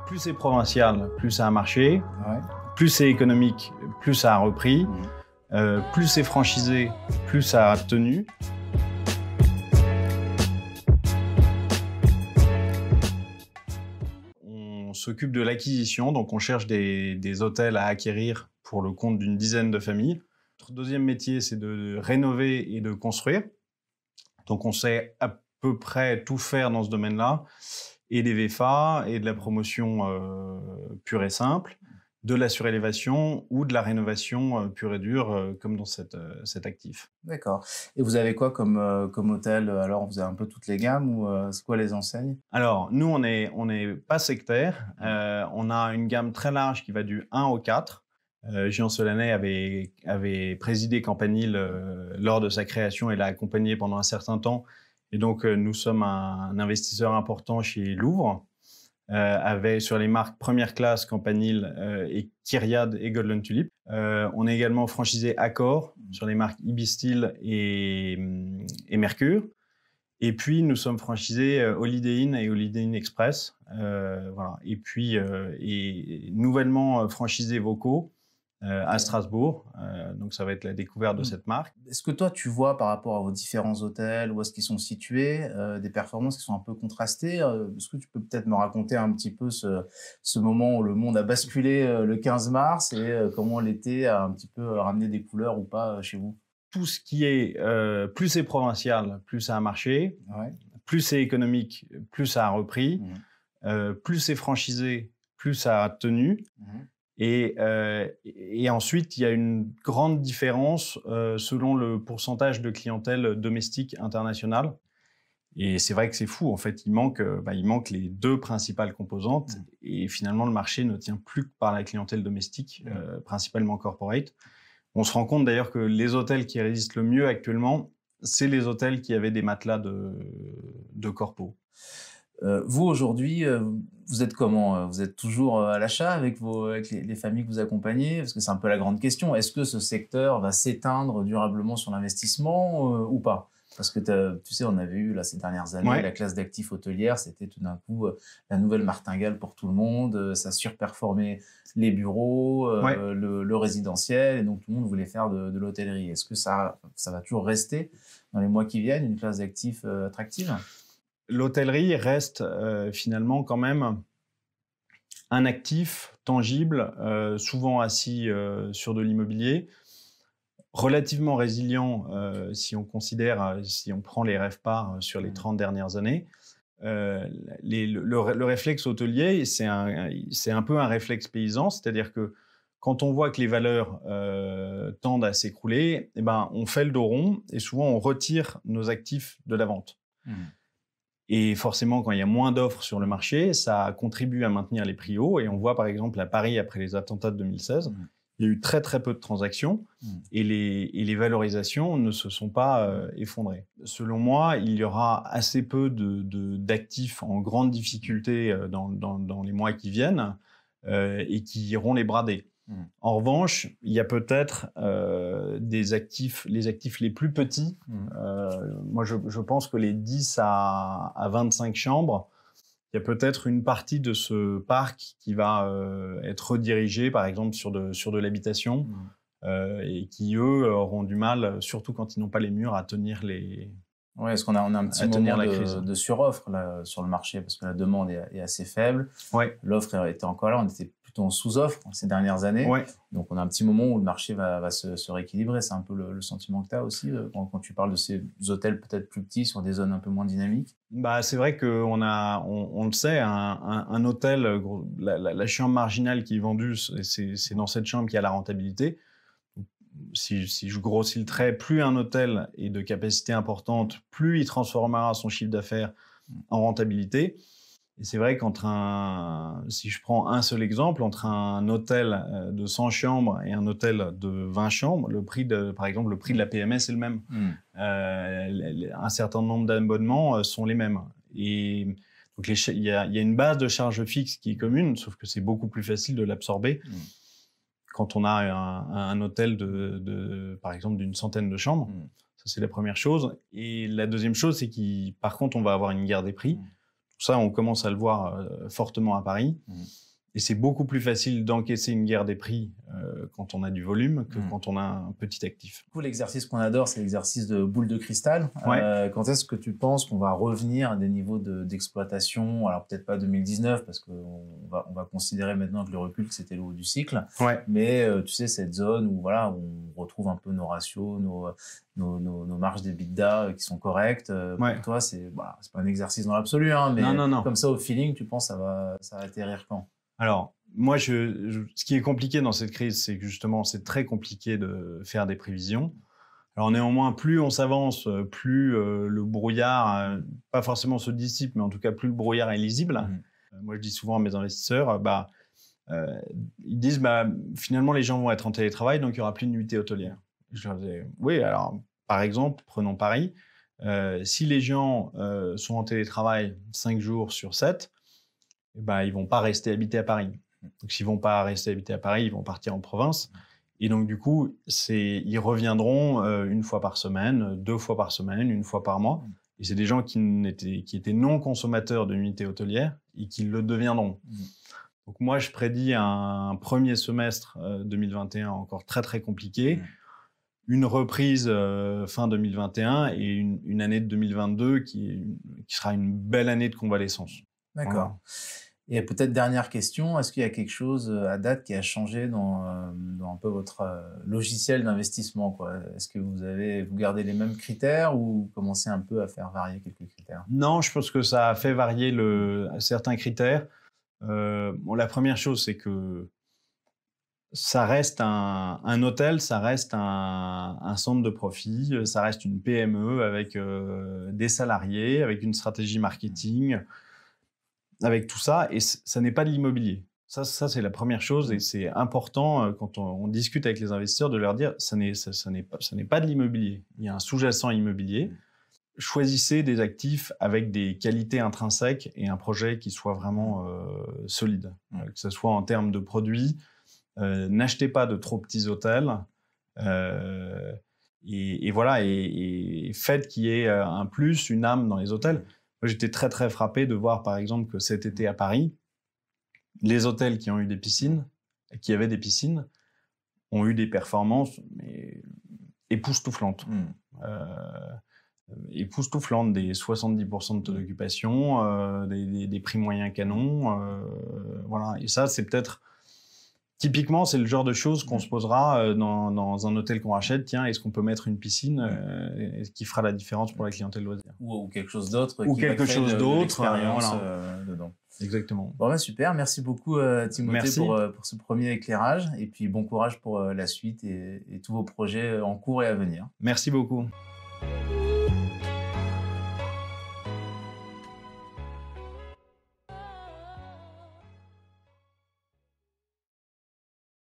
Plus c'est provincial, plus ça a marché. Ouais. Plus c'est économique, plus ça a repris. Plus c'est franchisé, plus ça a tenu. On s'occupe de l'acquisition, donc on cherche des hôtels à acquérir pour le compte d'une dizaine de familles. Notre deuxième métier, c'est de rénover et de construire. Donc on sait à peu près tout faire dans ce domaine-là, et des VFA, et de la promotion pure et simple, de la surélévation ou de la rénovation pure et dure, comme dans cet actif. D'accord. Et vous avez quoi comme hôtel? Alors, vous avez un peu toutes les gammes ou c'est quoi les enseignes? Alors, nous, on est pas sectaire. On a une gamme très large qui va du 1 au 4. Jean Solanet avait présidé Campanile lors de sa création et l'a accompagné pendant un certain temps. Et donc, nous sommes un investisseur important chez Louvre, avec sur les marques Première Classe, Campanile et Kyriade et Golden Tulip. On est également franchisé Accor sur les marques Ibistil et Mercure. Et puis, nous sommes franchisés Holiday Inn et Holiday Inn Express. Voilà. Et puis, et nouvellement franchisé Voco à Strasbourg. Donc, ça va être la découverte de cette marque. Est-ce que toi, tu vois par rapport à vos différents hôtels, où est-ce qu'ils sont situés, des performances qui sont un peu contrastées? Est-ce que tu peux peut-être me raconter un petit peu ce moment où le monde a basculé le 15 mars et comment l'été a un petit peu ramené des couleurs ou pas chez vous? Tout ce qui est plus c'est provincial, plus ça a marché. Ouais. Plus c'est économique, plus ça a repris. Plus c'est franchisé, plus ça a tenu. Et ensuite, il y a une grande différence selon le pourcentage de clientèle domestique internationale. Et c'est vrai que c'est fou. En fait, il manque les deux principales composantes. Et finalement, le marché ne tient plus que par la clientèle domestique, principalement corporate. On se rend compte d'ailleurs que les hôtels qui résistent le mieux actuellement, c'est les hôtels qui avaient des matelas de corpo. Vous, aujourd'hui, vous êtes comment? Vous êtes toujours à l'achat avec les familles que vous accompagnez? Parce que c'est un peu la grande question. Est-ce que ce secteur va s'éteindre durablement sur l'investissement ou pas? Parce que tu sais, on avait eu là, ces dernières années la classe d'actifs hôtelière, c'était tout d'un coup la nouvelle martingale pour tout le monde. Ça surperformait les bureaux, le résidentiel, et donc tout le monde voulait faire de l'hôtellerie. Est-ce que ça va toujours rester dans les mois qui viennent, une classe d'actifs attractive? L'hôtellerie reste finalement quand même un actif tangible, souvent assis sur de l'immobilier, relativement résilient si on considère, si on prend les RevPAR sur les 30 dernières années. Le réflexe hôtelier, c'est un peu un réflexe paysan, c'est-à-dire que quand on voit que les valeurs tendent à s'écrouler, eh ben, on fait le dos rond et souvent on retire nos actifs de la vente. Et forcément, quand il y a moins d'offres sur le marché, ça contribue à maintenir les prix hauts. Et on voit par exemple à Paris, après les attentats de 2016, il y a eu très très peu de transactions et les valorisations ne se sont pas effondrées. Selon moi, il y aura assez peu d'actifs en grande difficulté dans les mois qui viennent et qui iront les brader. En revanche, il y a peut-être les actifs les plus petits. Moi, je pense que les 10 à 25 chambres, il y a peut-être une partie de ce parc qui va être redirigée, par exemple, sur de l'habitation et qui, eux, auront du mal, surtout quand ils n'ont pas les murs, à tenir les... Oui, est-ce qu'on a un petit moment de suroffre là, sur le marché, parce que la demande est assez faible. L'offre était encore là, on était plutôt en sous-offre ces dernières années. Donc, on a un petit moment où le marché va se rééquilibrer. C'est un peu le sentiment que tu as aussi quand tu parles de ces hôtels peut-être plus petits sur des zones un peu moins dynamiques. Bah, c'est vrai qu'on le sait, un hôtel, la chambre marginale qui est vendue, c'est dans cette chambre qu'il y a la rentabilité. Si je grossis le trait, plus un hôtel est de capacité importante, plus il transformera son chiffre d'affaires en rentabilité. Et c'est vrai si je prends un seul exemple, entre un hôtel de 100 chambres et un hôtel de 20 chambres, par exemple, le prix de la PMS est le même. Un certain nombre d'abonnements sont les mêmes. Et donc il y a une base de charges fixes qui est commune, sauf que c'est beaucoup plus facile de l'absorber quand on a un hôtel par exemple, d'une centaine de chambres. Ça, c'est la première chose. Et la deuxième chose, c'est par contre, on va avoir une guerre des prix. Ça, on commence à le voir fortement à Paris. Et c'est beaucoup plus facile d'encaisser une guerre des prix quand on a du volume que quand on a un petit actif. Du coup, l'exercice qu'on adore, c'est l'exercice de boule de cristal. Ouais. Quand est-ce que tu penses qu'on va revenir à des niveaux d'exploitation? Alors peut-être pas 2019, parce qu'on va considérer maintenant avec le recul que c'était le haut du cycle. Ouais. Mais tu sais, cette zone où, voilà, où on retrouve un peu nos ratios, nos marges d'EBITDA qui sont correctes. Pour toi, c'est pas un exercice dans l'absolu, hein, mais non. comme ça, au feeling, tu penses que ça va atterrir quand? Alors, moi, ce qui est compliqué dans cette crise, c'est que justement, c'est très compliqué de faire des prévisions. Alors néanmoins, plus on s'avance, plus le brouillard, pas forcément se dissipe, mais en tout cas, plus le brouillard est lisible. Moi, je dis souvent à mes investisseurs, ils disent, finalement, les gens vont être en télétravail, donc il n'y aura plus de nuitées hôtelières. Je leur dis, oui, alors, par exemple, prenons Paris. Si les gens sont en télétravail 5 jours sur 7, ils ne vont pas rester habités à Paris. Donc, s'ils ne vont pas rester habités à Paris, ils vont partir en province. Et donc, du coup, ils reviendront une fois par semaine, 2 fois par semaine, 1 fois par mois. Et c'est des gens qui étaient non consommateurs de nuitées hôtelières et qui le deviendront. Donc, moi, je prédis un premier semestre 2021 encore très, très compliqué. Une reprise fin 2021 et une année de 2022 qui sera une belle année de convalescence. D'accord. Voilà. Et peut-être dernière question, est-ce qu'il y a quelque chose à date qui a changé dans un peu votre logiciel d'investissement, quoi? Est-ce que vous gardez les mêmes critères ou commencez un peu à faire varier quelques critères? Non, je pense que ça a fait varier certains critères. La première chose, c'est que ça reste un hôtel, ça reste un centre de profit, ça reste une PME avec des salariés, avec une stratégie marketing, avec tout ça, et ça n'est pas de l'immobilier. Ça c'est la première chose, et c'est important quand on discute avec les investisseurs de leur dire ça n'est pas de l'immobilier. Il y a un sous-jacent immobilier. Choisissez des actifs avec des qualités intrinsèques et un projet qui soit vraiment solide, que ce soit en termes de produits. N'achetez pas de trop petits hôtels. Et voilà, et faites qu'il y ait un plus, une âme dans les hôtels. Moi, j'étais très, très frappé de voir, par exemple, que cet été à Paris, les hôtels qui ont eu des piscines, qui avaient des piscines, ont eu des performances époustouflantes. Époustouflantes, des 70% de taux d'occupation, des prix moyens canons. Voilà. Et ça, c'est peut-être... Typiquement, c'est le genre de choses qu'on se posera dans un hôtel qu'on rachète. Tiens, est-ce qu'on peut mettre une piscine qui fera la différence pour la clientèle loisir? Ou quelque chose d'autre. Ou quelque chose d'autre. Expérience dedans. Exactement. Bon, super. Merci beaucoup, Timothée, pour ce premier éclairage. Et puis, bon courage pour la suite et tous vos projets en cours et à venir. Merci beaucoup.